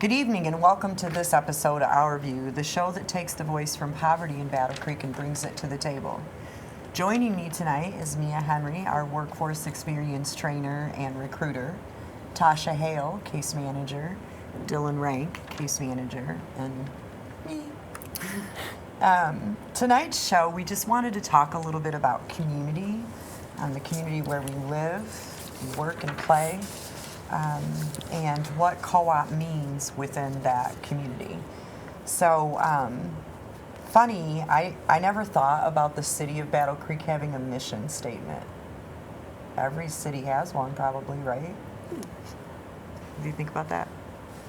Good evening and welcome to this episode of Our View, the show that takes the voice from poverty in Battle Creek and brings it to the table. Joining me tonight is Mia Henry, our workforce experience trainer and recruiter, Tasha Hale, case manager, Dylan Rank, case manager, and me. Tonight's show, we just wanted to talk a little bit about community, the community where we live, work, and play. And what co-op means within that community. So, funny, I never thought about the city of Battle Creek having a mission statement. Every city has one probably, right? Do you think about that?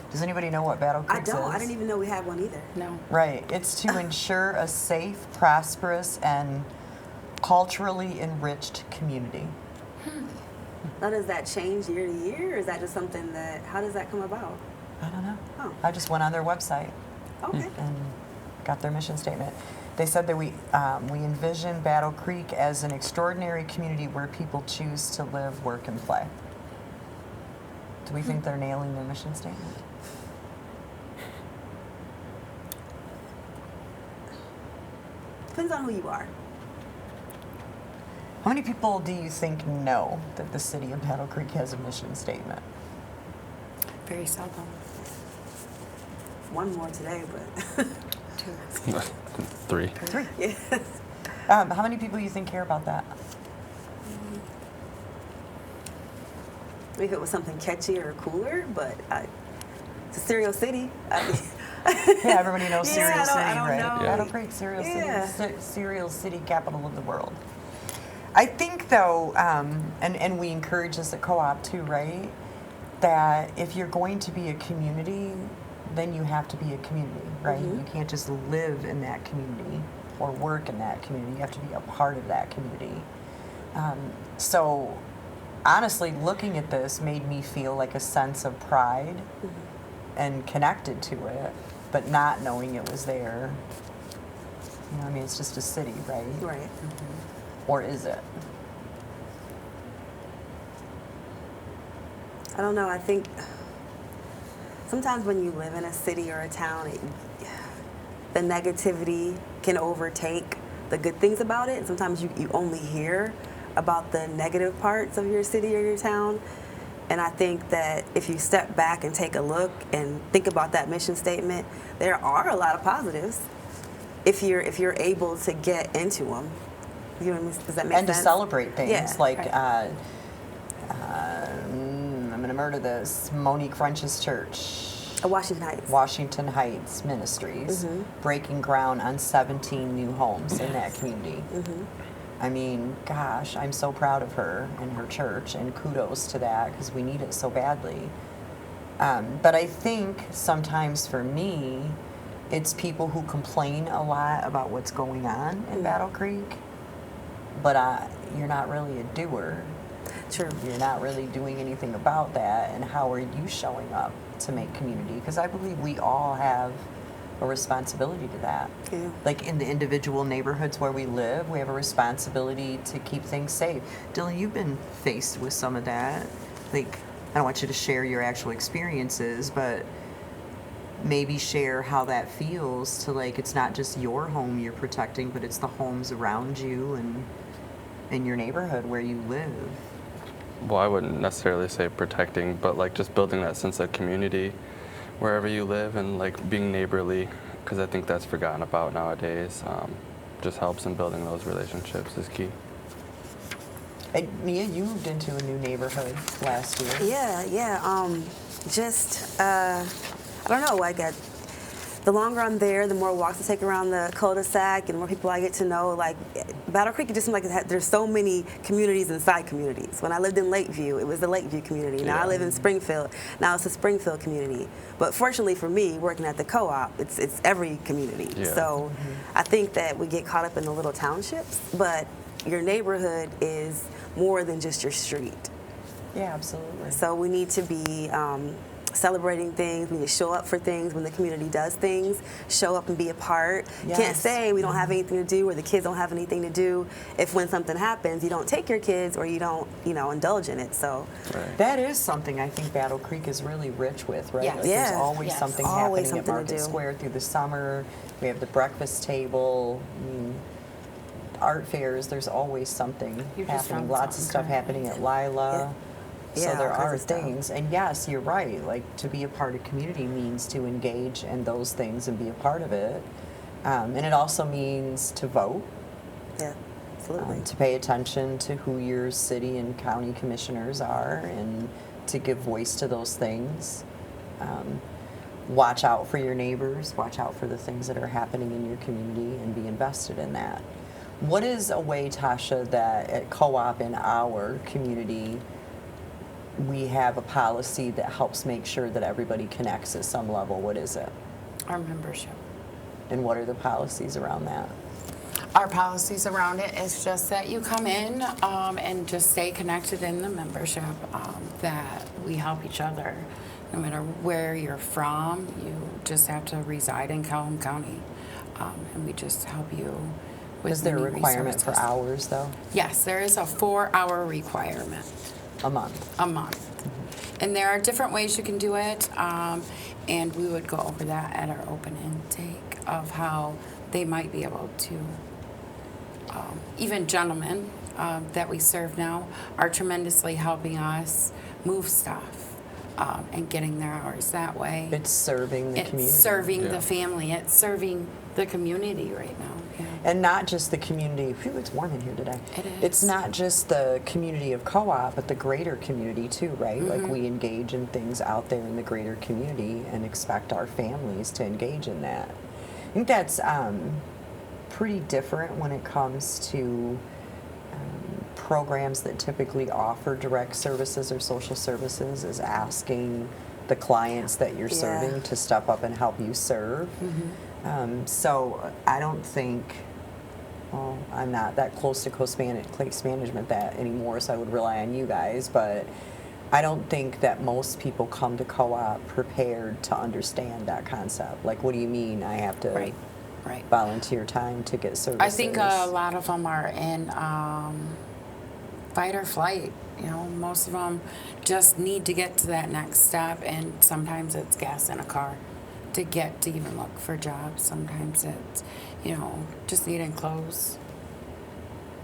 Does anybody know what Battle Creek is? I didn't even know we had one either. No. Right. It's to ensure a safe, prosperous, and culturally enriched community. Now, does that change year to year, or is that just something that, how does that come about? I don't know. Oh. I just went on their website. Okay. And got their mission statement. They said that we envision Battle Creek as an extraordinary community where people choose to live, work, and play. Do we think they're nailing their mission statement? Depends on who you are. How many people do you think know that the city of Battle Creek has a mission statement? Very seldom. One more today, but Two. Three. Three. yes. How many people do you think care about that? If it was something catchy or cooler, but it's a Cereal City. Yeah, everybody knows Yeah, Cereal I City, don't right? know. Battle Creek, Cereal Yeah. City, Cereal City, capital of the world. I think, though, and we encourage this at co-op too, right? That if you're going to be a community, then you have to be a community, right? Mm-hmm. You can't just live in that community or work in that community. You have to be a part of that community. So, honestly, looking at this made me feel like a sense of pride and connected to it, but not knowing it was there. You know, I mean, it's just a city, right? Right. Or is it? I don't know. I think sometimes when you live in a city or a town, the negativity can overtake the good things about it. And sometimes you only hear about the negative parts of your city or your town. And I think that if you step back and take a look and think about that mission statement, there are a lot of positives if you're able to get into them. You know what I mean? Does that make And sense? to celebrate things Yeah, like, right. I'm going to murder this, Monique French's church, Washington Heights. Washington Heights Ministries, breaking ground on 17 new homes in that community. I mean, gosh, I'm so proud of her and her church, and kudos to that because we need it so badly. But I think sometimes for me, it's people who complain a lot about what's going on in Battle Creek, but you're not really a doer. True. You're not really doing anything about that, and how are you showing up to make community? Because I believe we all have a responsibility to that. Yeah. Like in the individual neighborhoods where we live, we have a responsibility to keep things safe. Dylan, you've been faced with some of that. Like, I don't want you to share your actual experiences, but maybe share how that feels to, like, it's not just your home you're protecting, but it's the homes around you and in your neighborhood where you live. Well, I wouldn't necessarily say protecting, but like just building that sense of community wherever you live and like being neighborly, because I think that's forgotten about nowadays. Just helps in building those relationships is key. Hey, Mia, you moved into a new neighborhood last year. Yeah. I don't know, like the longer I'm there, the more walks I take around the cul-de-sac and the more people I get to know. Like Battle Creek, it just seems like there's so many communities inside communities. When I lived in Lakeview, it was the Lakeview community. Now I live in Springfield. Now it's the Springfield community. But fortunately for me, working at the co-op, it's every community. Yeah. So I think that we get caught up in the little townships, but your neighborhood is more than just your street. Yeah, absolutely. So we need to be celebrating things, we need to show up for things when the community does things, show up and be a part. Yes. Can't say we don't have anything to do or the kids don't have anything to do if when something happens you don't take your kids or you don't, indulge in it. So Right. That is something I think Battle Creek is really rich with, right? Yes. Like, Yeah. There's always Yes. something Always happening something at to Market do. Square through the summer. We have the breakfast table. I mean, art fairs, there's always something You just happening. found Lots of something stuff currently. happening at Lila. Yeah. So Yeah, there all kinds are of stuff. things. And yes, you're right. Like, to be a part of community means to engage in those things and be a part of it. And it also means to vote. yeah, absolutely. To pay attention to who your city and county commissioners are and to give voice to those things. Watch out for your neighbors, watch out for the things that are happening in your community and be invested in that. What is a way, Tasha, that at Co-op in our community we have a policy that helps make sure that everybody connects at some level? What is it? Our membership. And what are the policies around that? Our policies around it is just that you come in and just stay connected in the membership, that we help each other. No matter where you're from, you just have to reside in Calhoun County. And we just help you with Is there a many requirement for resources. hours, though? Yes, there is a 4-hour requirement A month? a month. And there are different ways you can do it, and we would go over that at our open intake of how they might be able to, even gentlemen that we serve now are tremendously helping us move stuff and getting their hours that way. It's serving the It's community. serving Yeah. the family. It's serving the community right now. Yeah. And not just the community. Phew, it's warm in here today. It is. It's not just the community of Co-op, but the greater community too, right? Like, we engage in things out there in the greater community and expect our families to engage in that. I think that's pretty different when it comes to programs that typically offer direct services or social services, is asking the clients that you're Yeah. serving to step up and help you serve. So I don't think, well, I'm not that close to case management that anymore, so I would rely on you guys, but I don't think that most people come to Co-op prepared to understand that concept. Like, what do you mean I have to Right. Right. volunteer time to get services? I think a lot of them are in fight or flight. Most of them just need to get to that next step, and sometimes it's gas in a car to get to even look for jobs. Sometimes it's, just needing clothes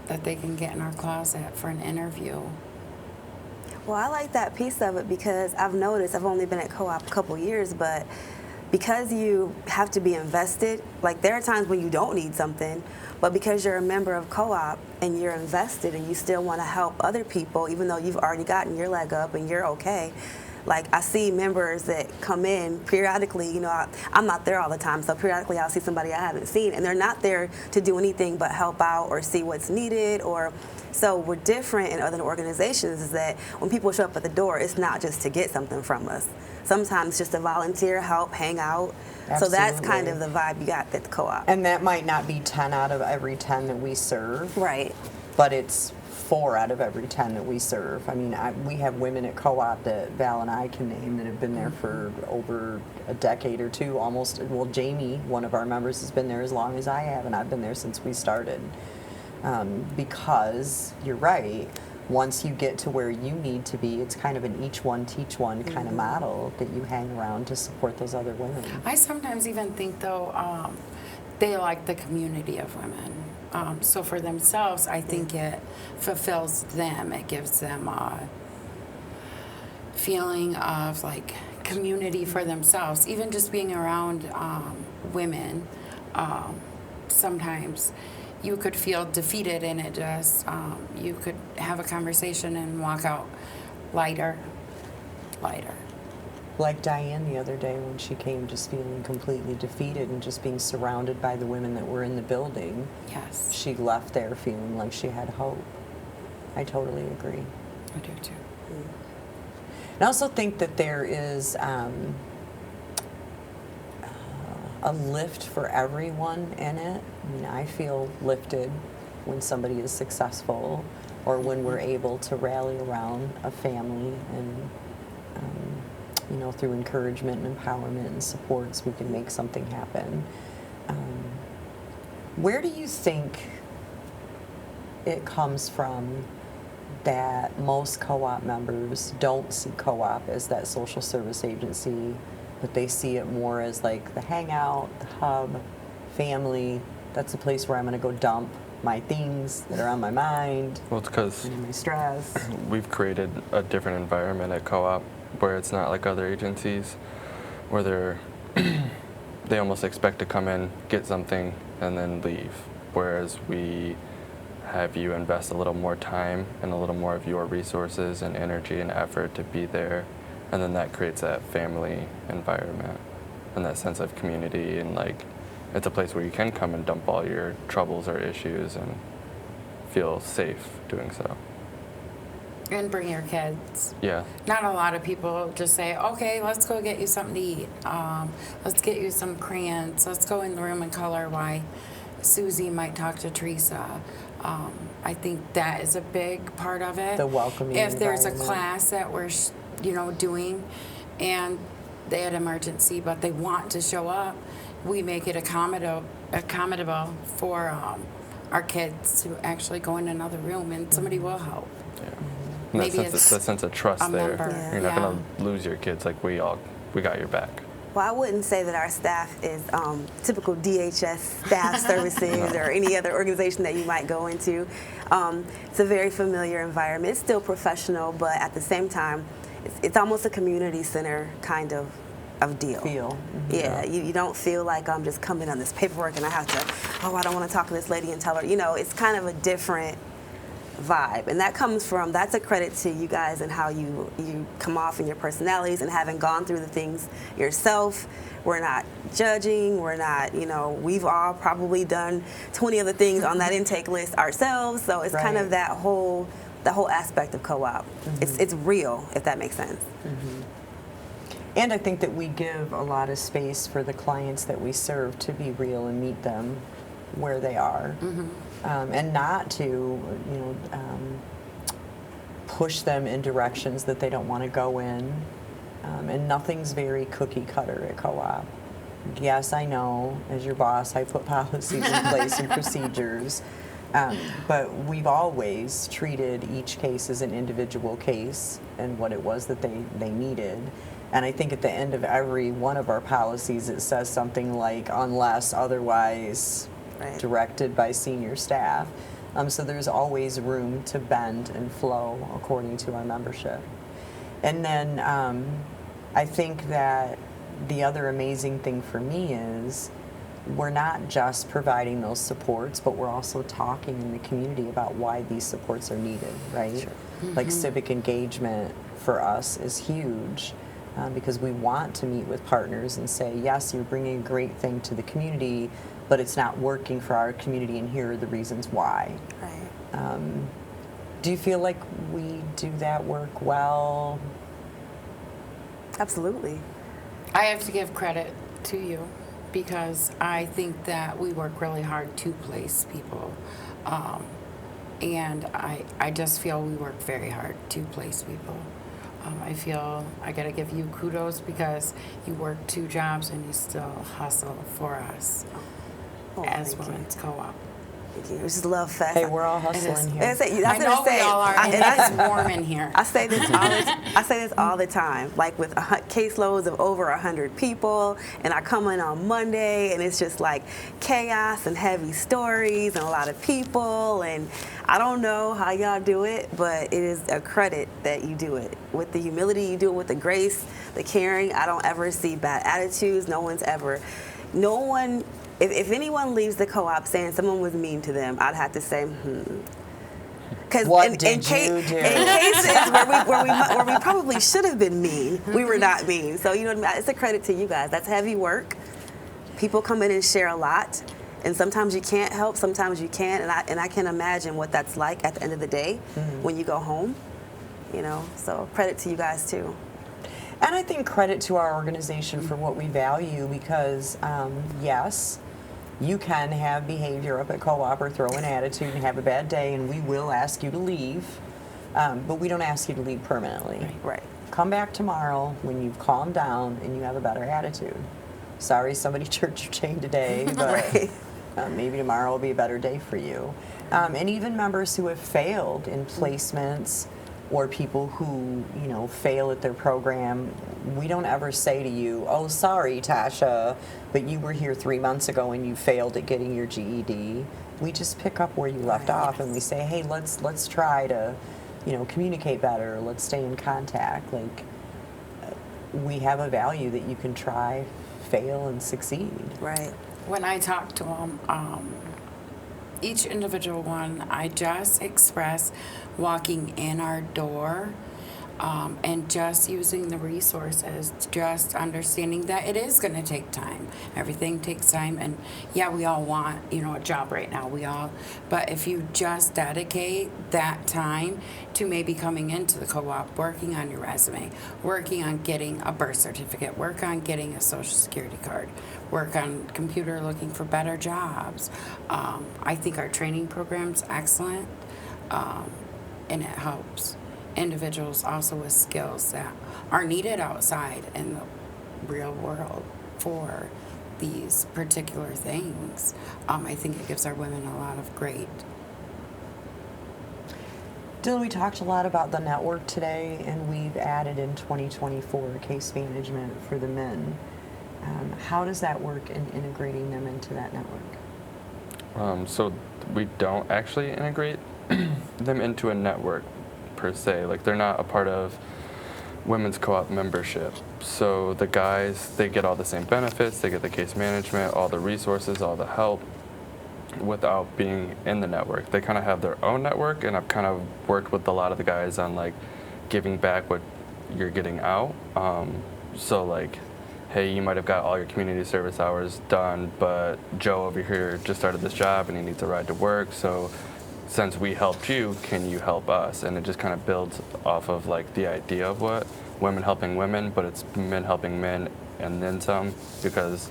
that they can get in our closet for an interview. Well, I like that piece of it because I've noticed, I've only been at Co-op a couple years, but because you have to be invested, like there are times when you don't need something, but because you're a member of Co-op and you're invested and you still want to help other people, even though you've already gotten your leg up and you're okay. Like, I see members that come in periodically, I'm not there all the time, so periodically I'll see somebody I haven't seen, and they're not there to do anything but help out or see what's needed. So we're different in other organizations, is that when people show up at the door, it's not just to get something from us. Sometimes just to volunteer, help, hang out. So that's kind Absolutely. of the vibe you got at the Co-op. And that might not be 10 out of every 10 that we serve, Right. but it's 4 out of every 10 that we serve. I mean, we have women at Co-op that Val and I can name that have been there for over a decade or two, almost. Well, Jamie, one of our members, has been there as long as I have, and I've been there since we started. Because you're right, once you get to where you need to be, it's kind of an each one, teach one kind of model that you hang around to support those other women. I sometimes even think, though, they like the community of women. So for themselves, I think it fulfills them. It gives them a feeling of like community for themselves. Even just being around women, sometimes you could feel defeated, and it just you could have a conversation and walk out lighter. Like Diane the other day when she came just feeling completely defeated and just being surrounded by the women that were in the building. Yes, She left there feeling like she had hope. I totally agree. I do too. And I also think that there is a lift for everyone in it. I mean, I feel lifted when somebody is successful or when we're able to rally around a family and through encouragement and empowerment and supports, we can make something happen. Where do you think it comes from that most co-op members don't see co-op as that social service agency, but they see it more as like the hangout, the hub, family? That's a place where I'm going to go dump my things that are on my mind, Well, it's because and my stress. we've created a different environment at co-op where it's not like other agencies where they almost expect to come in, get something, and then leave. Whereas we have you invest a little more time and a little more of your resources and energy and effort to be there. And then that creates that family environment and that sense of community, and like it's a place where you can come and dump all your troubles or issues and feel safe doing so. And bring your kids. Yeah. Not a lot of people just say, okay, let's go get you something to eat. Let's get you some crayons. Let's go in the room and color. Why Susie might talk to Teresa. I think that is a big part of it. The welcoming If there's a environment. class that we're, doing, and they had emergency, but they want to show up, we make it accommodable for our kids to actually go in another room, and somebody will help. Yeah. And Maybe it's that sense of trust a there. member. You're not Yeah. gonna lose your kids. Like we got your back. Well, I wouldn't say that our staff is typical DHS staff services or any other organization that you might go into. It's a very familiar environment. It's still professional, but at the same time, it's almost a community center kind of deal. Feel. Yeah, you don't feel like I'm just coming on this paperwork and I have to, I don't want to talk to this lady and tell her. It's kind of a different vibe, and that's a credit to you guys and how you come off in your personalities and having gone through the things yourself. We're not judging. We're not, we've all probably done 20 other things on that intake list ourselves. So it's kind of Right. the whole aspect of co-op. It's real, if that makes sense. And I think that we give a lot of space for the clients that we serve to be real and meet them where they are, and not to, push them in directions that they don't want to go in. And nothing's very cookie cutter at co-op. Yes, I know, as your boss, I put policies in place and procedures, but we've always treated each case as an individual case and what it was that they needed. And I think at the end of every one of our policies, it says something like, unless otherwise Right. directed by senior staff. So there's always room to bend and flow according to our membership. And then I think that the other amazing thing for me is we're not just providing those supports, but we're also talking in the community about why these supports are needed, right? Like civic engagement for us is huge. Because we want to meet with partners and say, yes, you're bringing a great thing to the community, but it's not working for our community, and here are the reasons why. Right. Do you feel like we do that work well? Absolutely. I have to give credit to you because I think that we work really hard to place people. And I just feel we work very hard to place people. I feel I got to give you kudos because you work 2 jobs and you still hustle for us Oh, as thank you. Women's Co-op. Thank you. It's just love fest. Hey, we're all is. hustling here. That's it. I know we all are, and it's warm in here. I say this all the time. Like with caseloads of over 100 people, and I come in on Monday, and it's just like chaos and heavy stories and a lot of people. And I don't know how y'all do it, but it is a credit that you do it with the humility. You do it with the grace, the caring. I don't ever see bad attitudes. No one. If anyone leaves the co-op saying someone was mean to them, I'd have to say, Because What in did you do? cases where we probably should have been mean, we were not mean. So it's a credit to you guys. That's heavy work. People come in and share a lot, and sometimes you can't help, sometimes you can, and I can imagine what that's like at the end of the day when you go home. So credit to you guys too. And I think credit to our organization for what we value because, yes, you can have behavior up at co-op or throw an attitude and have a bad day, and we will ask you to leave, but we don't ask you to leave permanently. Right. come back tomorrow when you've calmed down and you have a better attitude. Sorry somebody jerked your chain today, but Right. maybe tomorrow will be a better day for you. And even members who have failed in placements or people who, fail at their program, we don't ever say to you, oh, sorry, Tasha, but you were here 3 months ago and you failed at getting your GED. We just pick up where you left off and we say, hey, let's try to, communicate better. Let's stay in contact. Like, we have a value that you can try, fail, and succeed. Right. When I talk to them, each individual one, I just express walking in our door and just using the resources, just understanding that it is going to take time. Everything takes time, and yeah, we all want, a job right now. But if you just dedicate that time to maybe coming into the co-op, working on your resume, working on getting a birth certificate, work on getting a social security card, work on computer looking for better jobs. I think our training program's excellent, and it helps individuals also with skills that are needed outside in the real world for these particular things. I think it gives our women a lot of great. Dylan, we talked a lot about the network today, and we've added in 2024 case management for the men. How does that work in integrating them into that network? So we don't actually integrate them into a network per se. Like, they're not a part of women's co-op membership. So the guys, they get all the same benefits, they get the case management, all the resources, all the help without being in the network. They kind of have their own network, and I've kind of worked with a lot of the guys on like giving back what you're getting out. So like, hey, you might have got all your community service hours done, but Joe over here just started this job and he needs a ride to work. So since we helped you, can you help us? And it just kind of builds off of like the idea of what women helping women, but it's men helping men and then some, because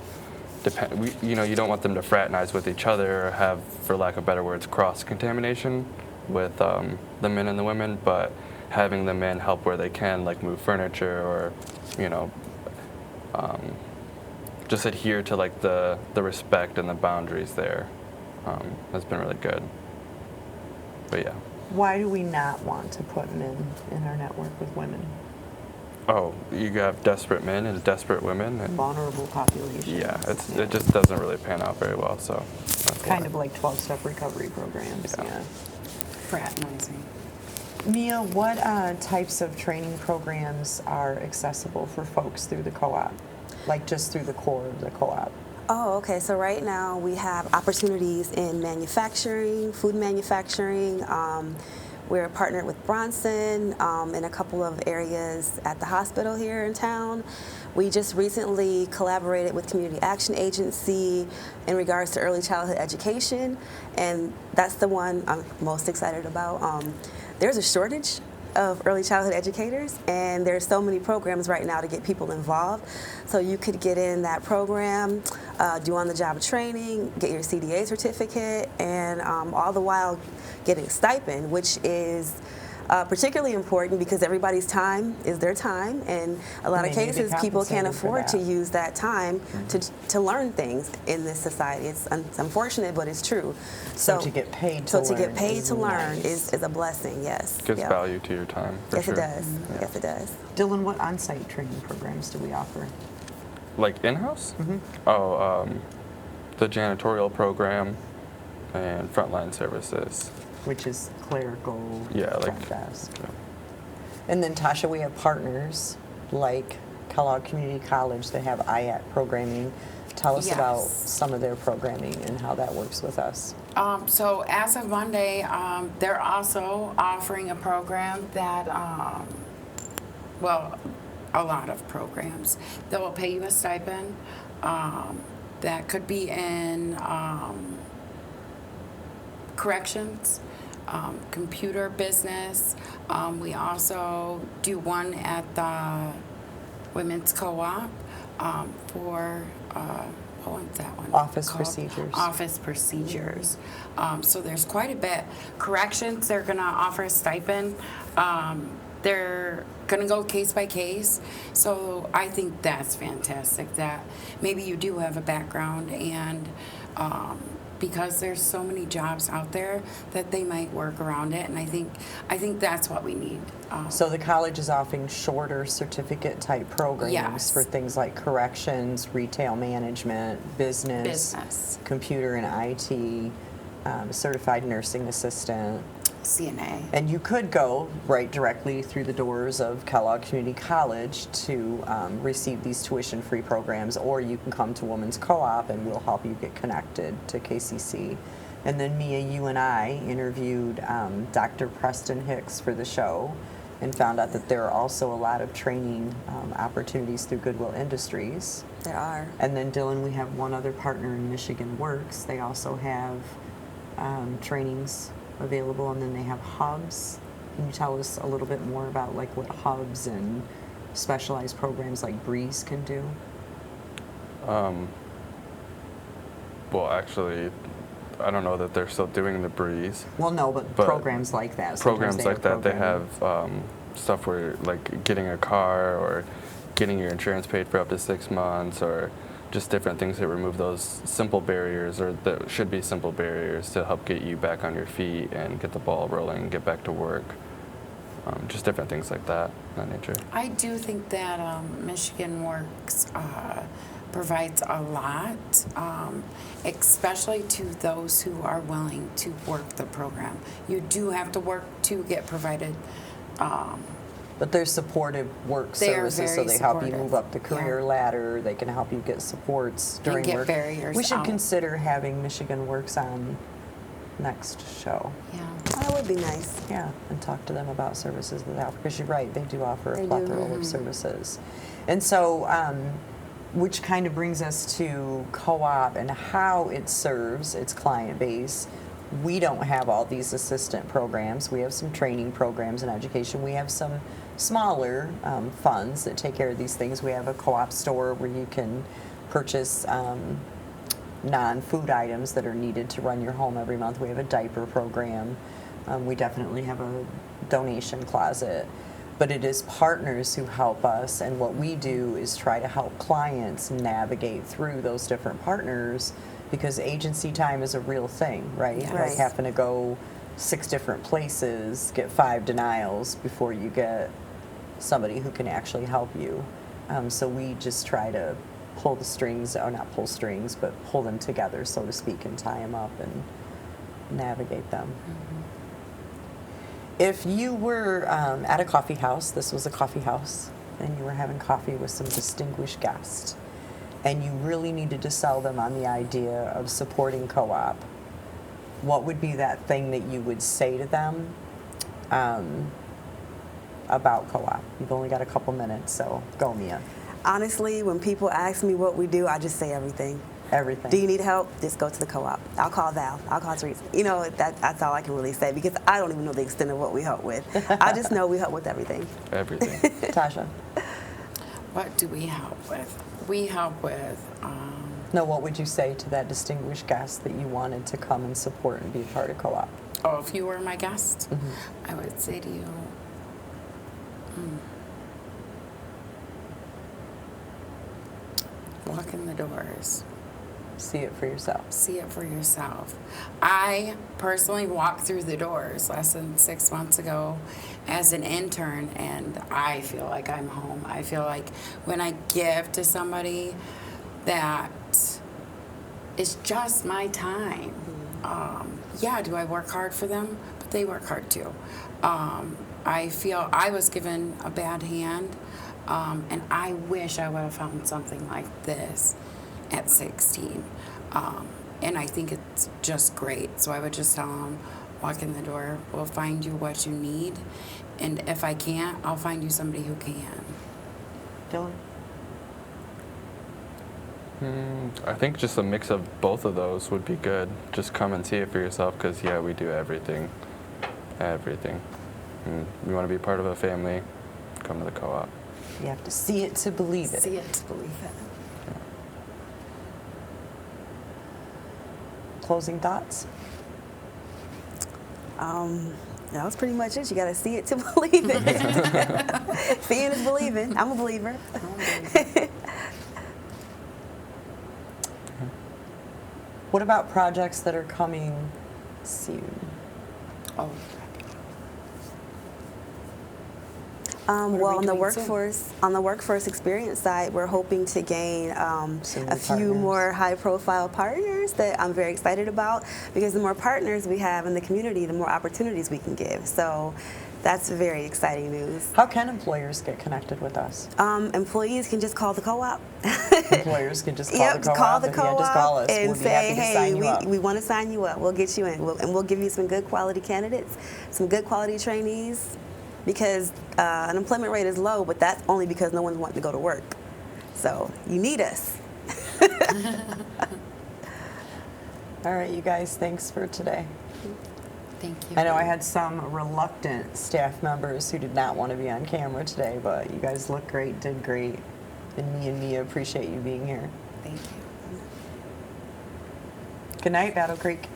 you don't want them to fraternize with each other or have, for lack of better words, cross-contamination with the men and the women, but having the men help where they can, like move furniture or, just adhere to like the respect and the boundaries there has been really good. But yeah. Why do we not want to put men in our network with women? Oh, you have desperate men and desperate women. And Vulnerable populations. yeah, it just doesn't really pan out very well. So that's Kind why. of like 12-step recovery programs. Yeah. Yeah. Fraternizing. Mia, what types of training programs are accessible for folks through the co-op? Like just through the core of the co-op? Oh, okay. So right now we have opportunities in manufacturing, food manufacturing. We're partnered with Bronson in a couple of areas at the hospital here in town. We just recently collaborated with Community Action Agency in regards to early childhood education, and that's the one I'm most excited about. There's a shortage of early childhood educators, and there's so many programs right now to get people involved. So you could get in that program, do on-the-job training, get your CDA certificate, and all the while getting a stipend, which is particularly important because everybody's time is their time, and a lot of They need to be cases people can't compensated for afford to that. use that time to learn things in this society. It's unfortunate, but it's true. So to get paid to so to learn get paid is to learn nice. is a blessing. Yes. Gives Yeah. value to your time. For Yes, sure. it does. Yeah. Yes, it does. Dylan, what on-site training programs do we offer? Like in-house? Mm-hmm. Oh, the janitorial program and frontline services. Which is clerical, Yeah, like- front desk. Yeah. And then Tasha, we have partners like Kellogg Community College that have IAT programming. Tell us about Yes. some of their programming and how that works with us. So as of Monday, they're also offering a program that, a lot of programs that will pay you a stipend. That could be in corrections, computer business. We also do one at the Women's Co-op for, what's that one? Office called? procedures. Office procedures. So there's quite a bit. Corrections, they're going to offer a stipend. They're going to go case by case. So I think that's fantastic that maybe you do have a background and because there's so many jobs out there that they might work around it. And I think that's what we need. So the college is offering shorter certificate type programs Yes. for things like corrections, retail management, business. Computer and IT, certified nursing assistant. CNA. And you could go right directly through the doors of Kellogg Community College to receive these tuition-free programs, or you can come to Women's Co-op and we'll help you get connected to KCC. And then Mia, you and I interviewed Dr. Preston Hicks for the show and found out that there are also a lot of training opportunities through Goodwill Industries. There are. And then Dylan, we have one other partner in Michigan Works. They also have trainings available, and then they have hubs. Can you tell us a little bit more about like what hubs and specialized programs like Breeze can do? Well, actually, I don't know that they're still doing the Breeze. Well, no, but programs like that. Sometimes Programs like that, they programming. have stuff where like getting a car or getting your insurance paid for up to 6 months, or just different things that remove those simple barriers, or that should be simple barriers, to help get you back on your feet and get the ball rolling, get back to work. Just different things like that nature. I do think that Michigan Works provides a lot, especially to those who are willing to work the program. You do have to work to get provided. But there's supportive work They are services, so very they help you supportive. move up the career Yeah. ladder. They can help you get supports during get work. barriers We should out. consider having Michigan Works on next show. Yeah. Oh, that would be nice. Yeah, and talk to them about services that they offer, because you're right, they do offer They a do. plethora of services. And so, which kind of brings us to co-op and how it serves its client base. We don't have all these assistant programs. We have some training programs in education. We have some smaller funds that take care of these things. We have a co-op store where you can purchase non-food items that are needed to run your home every month. We have a diaper program. We definitely have a donation closet. But it is partners who help us, and what we do is try to help clients navigate through those different partners, because agency time is a real thing, right? Yes. Like Right. having to go 6 different places, get 5 denials before you get somebody who can actually help you. So we just try to pull the strings, or not pull strings, but pull them together, so to speak, and tie them up and navigate them. If you were at a coffee house, this was a coffee house, and you were having coffee with some distinguished guests, and you really needed to sell them on the idea of supporting co-op, what would be that thing that you would say to them about co-op? You've only got a couple minutes, so go, Mia. Honestly, when people ask me what we do, I just say everything. Everything. Do you need help? Just go to the co-op. I'll call Val. I'll call Teresa. You know, that's all I can really say, because I don't even know the extent of what we help with. I just know we help with everything. Everything. Tasha? What do we help with? We help with. No, what would you say to that distinguished guest that you wanted to come and support and be a part of co-op? Oh, if you were my guest, I would say to you, walk in the doors. See it for yourself. See it for yourself. I personally walked through the doors less than 6 months ago as an intern, and I feel like I'm home. I feel like when I give to somebody that it's just my time. Yeah, do I work hard for them? But they work hard too. I feel I was given a bad hand, and I wish I would have found something like this at 16. And I think it's just great. So I would just tell them, walk in the door, we'll find you what you need. And if I can't, I'll find you somebody who can. Dylan? I think just a mix of both of those would be good. Just come and see it for yourself, because yeah, we do everything. Everything. And you want to be part of a family, come to the co-op. You have to see it to believe it. See it to believe it. Closing thoughts? That was pretty much it. You got to see it to believe it. Seeing is believing. I'm a believer. What about projects that are coming soon? Oh, Well, we on the doing soon? workforce experience side, we're hoping to gain Some a new few partners. more high-profile partners that I'm very excited about, because the more partners we have in the community, the more opportunities we can give. So that's very exciting news. How can employers get connected with us? Employees can just call the co-op. Employers can just call Yep, the just co-op. call the Yeah, co-op just call us. and We'll be say, happy to hey, sign you up. we want to sign you up. We'll get you in, and we'll give you some good quality candidates, some good quality trainees, because unemployment rate is low, but that's only because no one's wanting to go to work. So you need us. All right, you guys, thanks for today. thank you. I know I had some reluctant staff members who did not want to be on camera today, but you guys look great, did great. And me and Mia appreciate you being here. Thank you. Good night, Battle Creek.